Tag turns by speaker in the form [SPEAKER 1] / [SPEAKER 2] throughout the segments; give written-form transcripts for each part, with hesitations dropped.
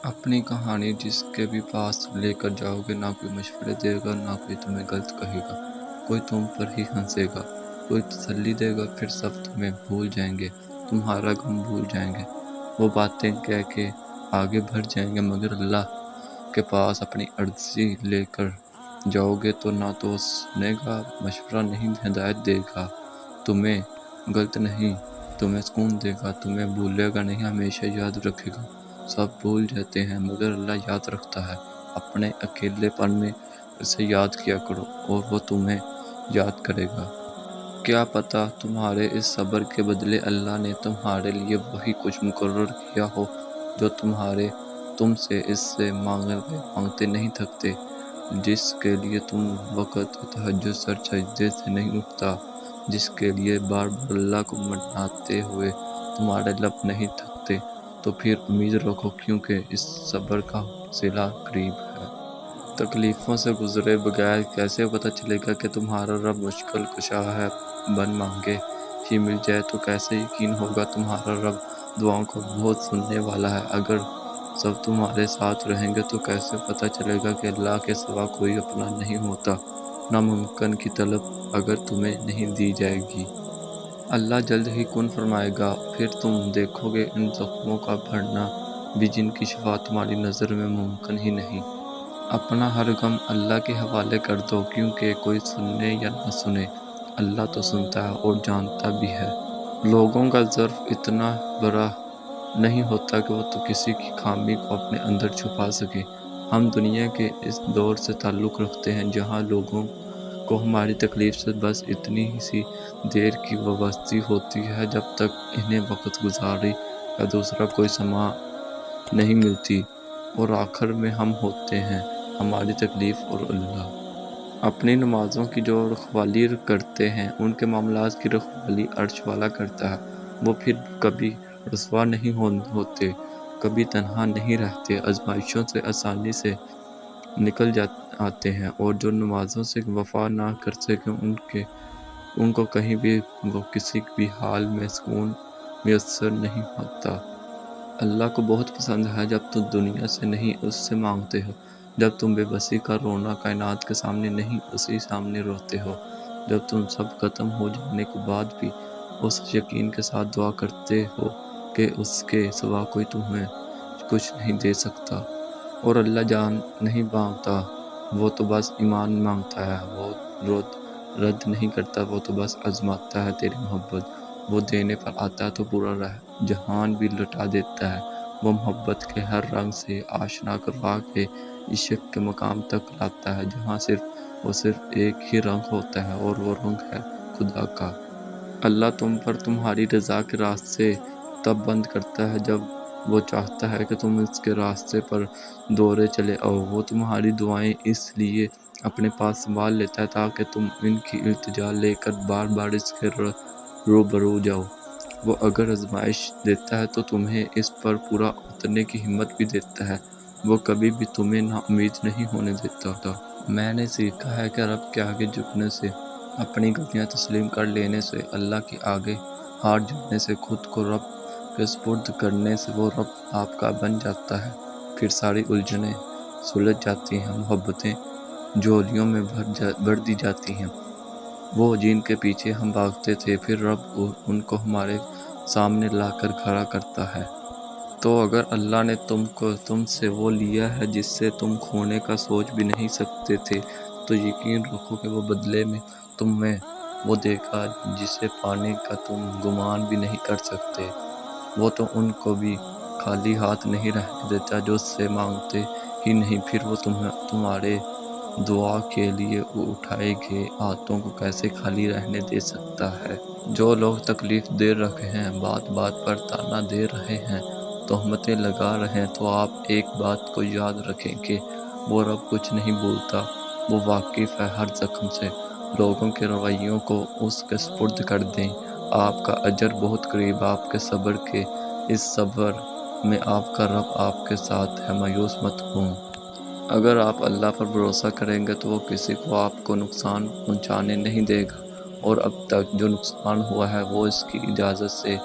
[SPEAKER 1] اپنی کہانی جس کے بھی پاس لے کر جاؤ گے، نہ کوئی مشورے دے گا، نہ کوئی تمہیں غلط کہے گا، کوئی تم پر ہی ہنسے گا، کوئی تسلی دے گا، پھر سب تمہیں بھول جائیں گے، تمہارا غم بھول جائیں گے، وہ باتیں کہہ کے آگے بڑھ جائیں گے، مگر اللہ کے پاس اپنی عرضی لے کر جاؤ گے تو نہ تو وہ سنے گا، مشورہ نہیں ہدایت دے گا، تمہیں غلط نہیں، تمہیں سکون دے گا، تمہیں بھولے گا نہیں، ہمیشہ یاد رکھے گا۔ سب بھول جاتے ہیں مگر اللہ یاد رکھتا ہے۔ اپنے اکیلے پن میں اسے یاد کیا کرو اور وہ تمہیں یاد کرے گا۔ کیا پتہ تمہارے اس صبر کے بدلے اللہ نے تمہارے لیے وہی کچھ مقرر کیا ہو جو تم سے اس سے مانگتے نہیں تھکتے، جس کے لیے تم وقت تہجد سر سجدے سے نہیں اٹھتا، جس کے لیے بار بار اللہ کو مناتے ہوئے تمہارے لب نہیں تھکتے، تو پھر امید رکھو کیونکہ اس صبر کا صلہ قریب ہے۔ تکلیفوں سے گزرے بغیر کیسے پتہ چلے گا کہ تمہارا رب مشکل کشا ہے؟ بن مانگے ہی مل جائے تو کیسے یقین ہوگا تمہارا رب دعاؤں کو بہت سننے والا ہے؟ اگر سب تمہارے ساتھ رہیں گے تو کیسے پتہ چلے گا کہ اللہ کے سوا کوئی اپنا نہیں ہوتا؟ ناممکن کی طلب اگر تمہیں نہیں دی جائے گی، اللہ جلد ہی کن فرمائے گا، پھر تم دیکھو گے ان زخموں کا بھرنا بھی جن کی شفا تمہاری نظر میں ممکن ہی نہیں۔ اپنا ہر غم اللہ کے حوالے کر دو، کیونکہ کوئی سنے یا نہ سنے، اللہ تو سنتا ہے اور جانتا بھی ہے۔ لوگوں کا ظرف اتنا بڑا نہیں ہوتا کہ وہ تو کسی کی خامی کو اپنے اندر چھپا سکے۔ ہم دنیا کے اس دور سے تعلق رکھتے ہیں جہاں لوگوں کو ہماری تکلیف سے بس اتنی ہی سی دیر کی وابستگی ہوتی ہے جب تک انہیں وقت گزاری کا دوسرا کوئی سماں نہیں ملتی، اور آخر میں ہم ہوتے ہیں ہماری تکلیف اور اللہ۔ اپنی نمازوں کی جو رکھوالی کرتے ہیں ان کے معاملات کی رکھوالی عرش والا کرتا ہے۔ وہ پھر کبھی رسوا نہیں ہوتے، کبھی تنہا نہیں رہتے، آزمائشوں سے آسانی سے نکل آتے ہیں، اور جو نمازوں سے وفا نہ کر سکے ان کو کہیں بھی وہ کسی بھی حال میں سکون میسر نہیں ہوتا۔ اللہ کو بہت پسند ہے جب تم دنیا سے نہیں اس سے مانگتے ہو، جب تم بے بسی کا رونا کائنات کے سامنے نہیں اسی سامنے روتے ہو، جب تم سب ختم ہو جانے کے بعد بھی اس یقین کے ساتھ دعا کرتے ہو کہ اس کے سوا کوئی تمہیں کچھ نہیں دے سکتا۔ اور اللہ جان نہیں مانگتا، وہ تو بس ایمان مانگتا ہے، وہ رد نہیں کرتا، وہ تو بس آزماتا ہے تیری محبت، وہ دینے پر آتا ہے تو پورا جہان بھی لٹا دیتا ہے، وہ محبت کے ہر رنگ سے آشنا کروا کے عشق کے مقام تک لاتا ہے جہاں صرف ایک ہی رنگ ہوتا ہے اور وہ رنگ ہے خدا کا۔ اللہ تم پر تمہاری رضا کے راستے تب بند کرتا ہے جب وہ چاہتا ہے کہ تم اس کے راستے پر دوڑے چلے آؤ۔ وہ تمہاری دعائیں اس لیے اپنے پاس سنبھال لیتا ہے تاکہ تم ان کی التجا لے کر بار بار اس کے روبرو جاؤ۔ وہ اگر آزمائش دیتا ہے تو تمہیں اس پر پورا اترنے کی ہمت بھی دیتا ہے، وہ کبھی بھی تمہیں نا امید نہیں ہونے دیتا۔ میں نے سیکھا ہے کہ رب کے آگے جھکنے سے، اپنی غلطیاں تسلیم کر لینے سے، اللہ کے آگے ہار جانے سے، خود کو رب کے سپرد کرنے سے وہ رب آپ کا بن جاتا ہے، پھر ساری الجھنیں سلجھ جاتی ہیں، محبتیں جھولیوں میں بھر دی جاتی ہیں۔ وہ جن کے پیچھے ہم بھاگتے تھے پھر رب ان کو ہمارے سامنے لا کر کھڑا کرتا ہے۔ تو اگر اللہ نے تم سے وہ لیا ہے جس سے تم کھونے کا سوچ بھی نہیں سکتے تھے، تو یقین رکھو کہ وہ بدلے میں تمہیں وہ دے گا جسے پانے کا تم گمان بھی نہیں کر سکتے۔ وہ تو ان کو بھی خالی ہاتھ نہیں رہنے دیتا جو اس سے مانگتے ہی نہیں، پھر وہ تمہارے دعا کے لیے اٹھائے گئے ہاتھوں کو کیسے خالی رہنے دے سکتا ہے؟ جو لوگ تکلیف دے رہے ہیں، بات بات پر تانا دے رہے ہیں، تہمتیں لگا رہے ہیں، تو آپ ایک بات کو یاد رکھیں کہ وہ رب کچھ نہیں بھولتا، وہ واقف ہے ہر زخم سے۔ لوگوں کے رویوں کو اس کے سپرد کر دیں، آپ کا اجر بہت قریب۔ آپ کے صبر کے اس صبر میں آپ کا رب آپ کے ساتھ ہے، مایوس مت ہوں۔ اگر آپ اللہ پر بھروسہ کریں گے تو وہ کسی کو آپ کو نقصان پہنچانے نہیں دے گا، اور اب تک جو نقصان ہوا ہے وہ اس کی اجازت سے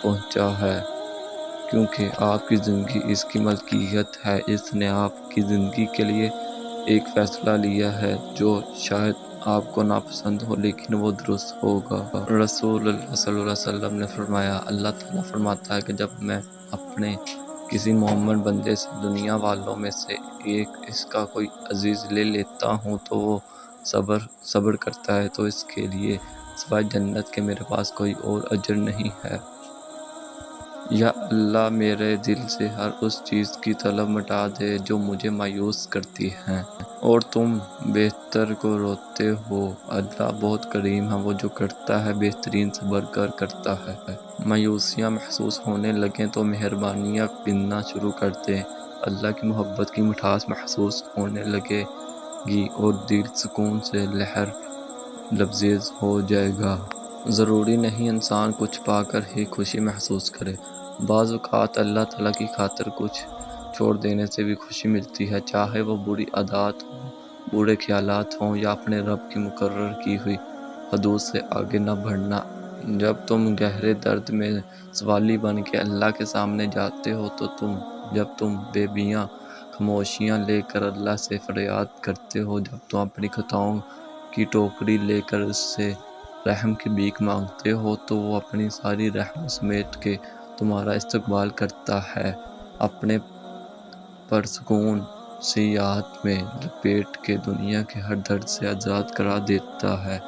[SPEAKER 1] پہنچا ہے، کیونکہ آپ کی زندگی اس کی ملکیت ہے۔ اس نے آپ کی زندگی کے لیے ایک فیصلہ لیا ہے جو شاید آپ کو ناپسند ہو، لیکن وہ درست ہوگا۔ رسول اللہ صلی اللہ علیہ وسلم نے فرمایا، اللہ تعالیٰ فرماتا ہے کہ جب میں اپنے کسی مومن بندے سے دنیا والوں میں سے ایک اس کا کوئی عزیز لے لیتا ہوں تو وہ صبر کرتا ہے تو اس کے لیے سوائے جنت کے میرے پاس کوئی اور اجر نہیں ہے۔ یا اللہ میرے دل سے ہر اس چیز کی طلب مٹا دے جو مجھے مایوس کرتی ہے، اور تم بہتر کو روتے ہو۔ اللہ بہت کریم ہے، وہ جو کرتا ہے بہترین سے بڑھ کر کرتا ہے۔ مایوسیاں محسوس ہونے لگیں تو مہربانیاں گننا شروع کر دیں۔ اللہ کی محبت کی مٹھاس محسوس ہونے لگے گی اور دل سکون سے لہر لبریز ہو جائے گا۔ ضروری نہیں انسان کچھ پا کر ہی خوشی محسوس کرے۔ بعض اوقات اللہ تعالیٰ کی خاطر کچھ چھوڑ دینے سے بھی خوشی ملتی ہے، چاہے وہ بری عادات ہوں، برے خیالات ہوں یا اپنے رب کی مقرر کی ہوئی حدود سے آگے نہ بڑھنا۔ جب تم گہرے درد میں سوالی بن کے اللہ کے سامنے جاتے ہو تو جب تم بے بیاں خاموشیاں لے کر اللہ سے فریاد کرتے ہو، جب تم اپنی خطاؤں کی ٹوکری لے کر اس سے رحم کی بھیک مانگتے ہو تو وہ اپنی ساری رحمت سمیٹ کے تمہارا استقبال کرتا ہے، اپنے پرسکون سی یاد میں لپیٹ کے دنیا کے ہر درد سے آزاد کرا دیتا ہے،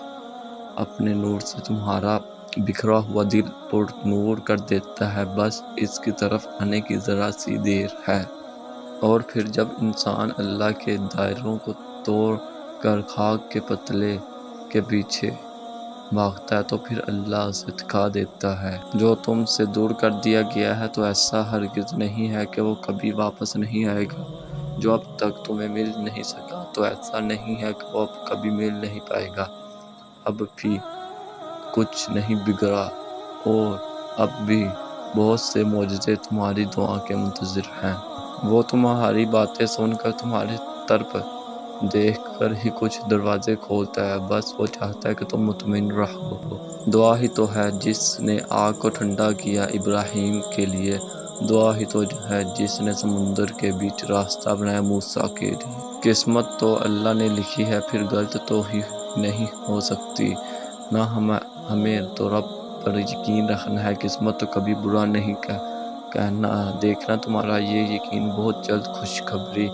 [SPEAKER 1] اپنے نور سے تمہارا بکھرا ہوا دل پر نور کر دیتا ہے۔ بس اس کی طرف آنے کی ذرا سی دیر ہے۔ اور پھر جب انسان اللہ کے دائروں کو توڑ کر خاک کے پتلے کے پیچھے بھاگتا ہے تو پھر اللہ اسے تھکا دیتا ہے۔ جو تم سے دور کر دیا گیا ہے تو ایسا ہرگز نہیں ہے کہ وہ کبھی واپس نہیں آئے گا۔ جو اب تک تمہیں مل نہیں سکا تو ایسا نہیں ہے کہ وہ اب کبھی مل نہیں پائے گا۔ اب بھی کچھ نہیں بگڑا اور اب بھی بہت سے معجزے تمہاری دعا کے منتظر ہیں۔ وہ تمہاری باتیں سن کر تمہاری طرف دیکھ کر ہی کچھ دروازے کھولتا ہے، بس وہ چاہتا ہے کہ تم مطمئن رہو۔ دعا ہی تو ہے جس نے آگ کو ٹھنڈا کیا ابراہیم کے لیے، دعا ہی تو ہے جس نے سمندر کے بیچ راستہ بنایا موسیٰ کے لیے۔ قسمت تو اللہ نے لکھی ہے، پھر غلط تو ہی نہیں ہو سکتی۔ نہ ہمیں تو رب پر یقین رکھنا ہے، قسمت تو کبھی برا نہیں کہنا دیکھنا تمہارا یہ یقین بہت جلد خوشخبری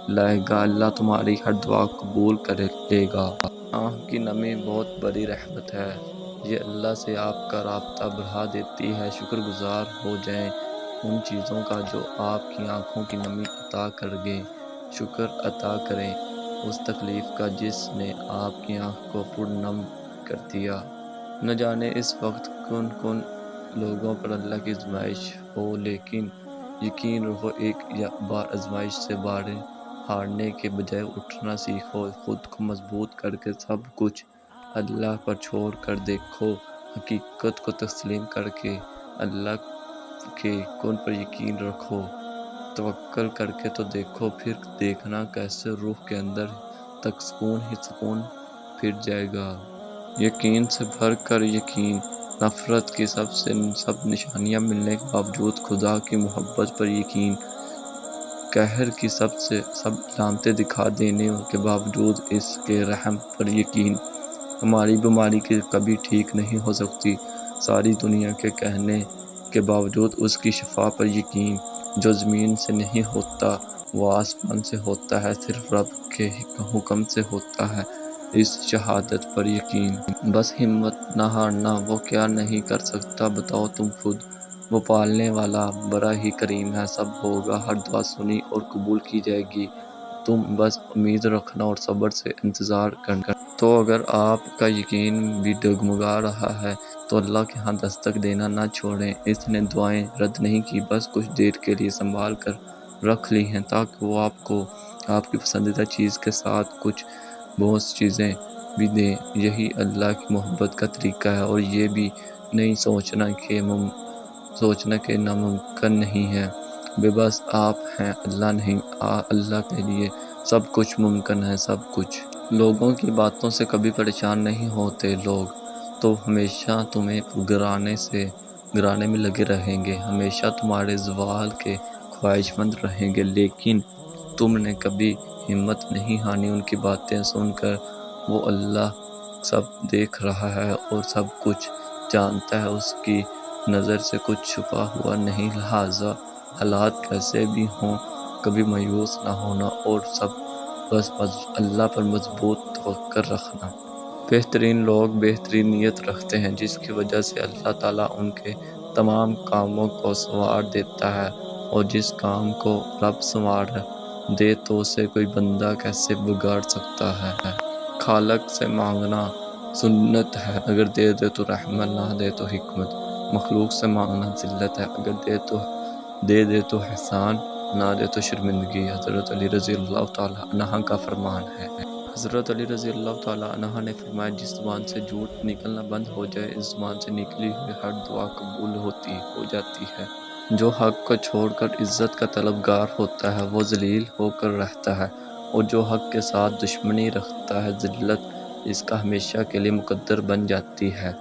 [SPEAKER 1] لائے گا۔ اللہ تمہاری ہر دعا قبول کر لے گا۔ آنکھ کی نمی بہت بڑی رحمت ہے، یہ اللہ سے آپ کا رابطہ بڑھا دیتی ہے۔ شکر گزار ہو جائیں ان چیزوں کا جو آپ کی آنکھوں کی نمی عطا کر گئے۔ شکر ادا کریں اس تکلیف کا جس نے آپ کی آنکھ کو پرنم کر دیا۔ نہ جانے اس وقت کن کن لوگوں پر اللہ کی آزمائش ہو، لیکن یقین رکھو ایک بار آزمائش سے ہارنے کے بجائے اٹھنا سیکھو، خود کو مضبوط کر کے سب کچھ اللہ پر چھوڑ کر دیکھو، حقیقت کو تسلیم کر کے اللہ کے کن پر یقین رکھو، توکل کر کے تو دیکھو، پھر دیکھنا کیسے روح کے اندر تک سکون ہی سکون پھر جائے گا۔ یقین سے بھر کر یقین، نفرت کی سب نشانیاں ملنے کے باوجود خدا کی محبت پر یقین، قہر کی سب علامتیں دکھا دینے کے باوجود اس کے رحم پر یقین، ہماری بیماری کی کبھی ٹھیک نہیں ہو سکتی، ساری دنیا کے کہنے کے باوجود اس کی شفا پر یقین، جو زمین سے نہیں ہوتا وہ آسمان سے ہوتا ہے، صرف رب کے حکم سے ہوتا ہے، اس شہادت پر یقین۔ بس ہمت نہ ہارنا، وہ کیا نہیں کر سکتا بتاؤ تم خود، وہ پالنے والا بڑا ہی کریم ہے، سب ہوگا، ہر دعا سنی اور قبول کی جائے گی، تم بس امید رکھنا اور صبر سے انتظار کرنا۔ تو اگر آپ کا یقین بھی ڈگمگا رہا ہے تو اللہ کے ہاں دستک دینا نہ چھوڑیں، اس نے دعائیں رد نہیں کی، بس کچھ دیر کے لیے سنبھال کر رکھ لی ہیں تاکہ وہ آپ کو آپ کی پسندیدہ چیز کے ساتھ کچھ بہت چیزیں بھی دیں۔ یہی اللہ کی محبت کا طریقہ ہے، اور یہ بھی نہیں سوچنا کہ ناممکن نہیں ہے۔ بے بس آپ ہیں، اللہ نہیں۔ اللہ کے لیے سب کچھ ممکن ہے، سب کچھ۔ لوگوں کی باتوں سے کبھی پریشان نہیں ہوتے، لوگ تو ہمیشہ تمہیں گرانے سے گرانے میں لگے رہیں گے، ہمیشہ تمہارے زوال کے خواہش مند رہیں گے، لیکن تم نے کبھی ہمت نہیں ہاری ان کی باتیں سن کر۔ وہ اللہ سب دیکھ رہا ہے اور سب کچھ جانتا ہے، اس کی نظر سے کچھ چھپا ہوا نہیں، لہٰذا حالات کیسے بھی ہوں کبھی مایوس نہ ہونا اور سب بس اللہ پر مضبوط توکل رکھنا۔ بہترین لوگ بہترین نیت رکھتے ہیں، جس کی وجہ سے اللہ تعالیٰ ان کے تمام کاموں کو سنوار دیتا ہے، اور جس کام کو رب سنوار دے تو اسے کوئی بندہ کیسے بگاڑ سکتا ہے۔ خالق سے مانگنا سنت ہے، اگر دے دے تو رحمت، نہ دے تو حکمت۔ مخلوق سے مانگنا ذلت ہے، اگر دے دے تو احسان، نہ دے تو شرمندگی۔ حضرت علی رضی اللہ تعالیٰ عنہ کا فرمان ہے۔ حضرت علی رضی اللہ تعالیٰ عنہ نے فرمایا، جس زبان سے جھوٹ نکلنا بند ہو جائے، اس زبان سے نکلی ہوئی ہر دعا قبول ہو جاتی ہے۔ جو حق کو چھوڑ کر عزت کا طلبگار ہوتا ہے، وہ ذلیل ہو کر رہتا ہے، اور جو حق کے ساتھ دشمنی رکھتا ہے، ذلت اس کا ہمیشہ کے لیے مقدر بن جاتی ہے۔